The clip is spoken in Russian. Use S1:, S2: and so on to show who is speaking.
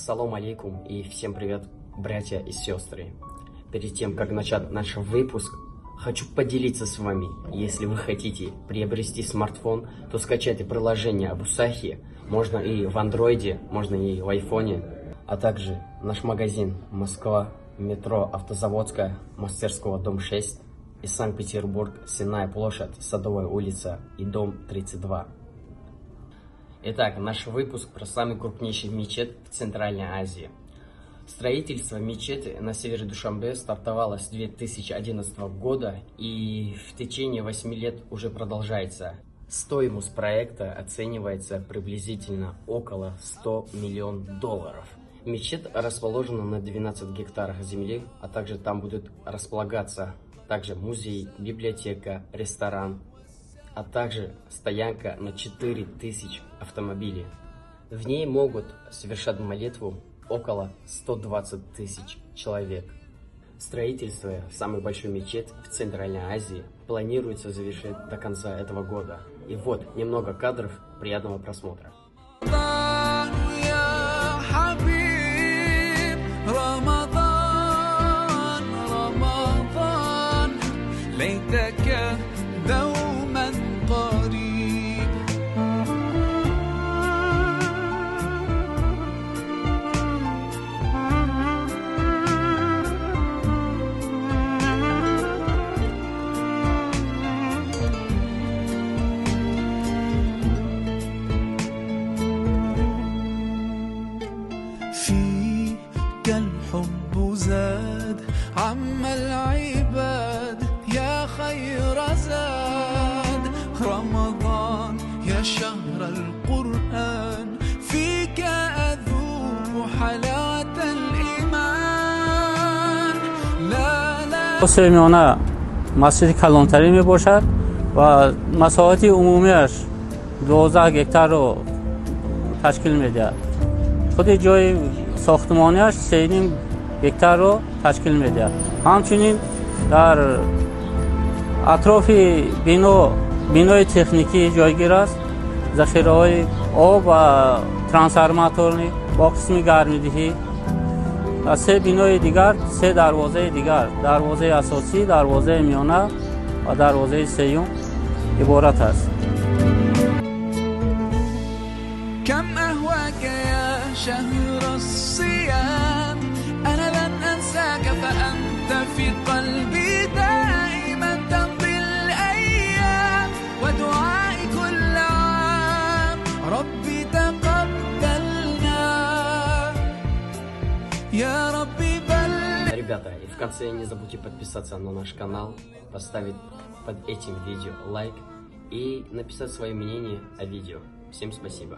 S1: Ассаламу алейкум и всем привет, братья и сестры. Перед тем, как начать наш выпуск, хочу поделиться с вами. Если вы хотите приобрести смартфон, то скачайте приложение Абусахи. Можно и в андроиде, можно и в айфоне. А также наш магазин Москва, метро Автозаводская, Мастерского, дом 6. И Санкт-Петербург, Сенная площадь, Садовая улица и дом 32. Итак, наш выпуск про самый крупнейший мечеть в Центральной Азии. Строительство мечети на севере Душанбе стартовало с 2011 года и в течение 8 лет уже продолжается. Стоимость проекта оценивается приблизительно около $100 миллионов. Мечеть расположена на 12 гектарах земли, а также там будет располагаться также музей, библиотека, ресторан, а также стоянка на 4000 автомобилей. В ней могут совершать молитву около 120 тысяч человек. Строительство самой большой мечети в Центральной Азии планируется завершить до конца этого года. И вот немного кадров, приятного просмотра.
S2: فيك الحب زاد عم العباد يا خير زاد رمضان يا شهر القرآن فيك أذوق حلاوة الإيمان لا لا
S3: سلیمانه مسجد کلانتری می باشد و مساحت عمومیش 12 گکتار رو تشکیل میده. خود جای ساختمانیش 3.5 گکتار رو تشکیل میده. همچنین در اطراف بینای تکنیکی جایگیر است. ذخیره های آب و ترانسفورماتور با قسم گرمایدهی و 3 بینای دیگر، 3 دروازه دیگر، دروازه اساسی، دروازه میانه و دروازه سیوم عبارت است.
S2: كم أهواك يا شهر الصيام أنا لن أنساك فأنت في قلبي دائما تمضي الأيام ودعائي كل عام ربي تقبلنا يا ربي بلغ.
S1: Ребята, и в конце не забудьте подписаться на наш канал, поставить под этим видео лайк и написать свое мнение о видео. Всем спасибо.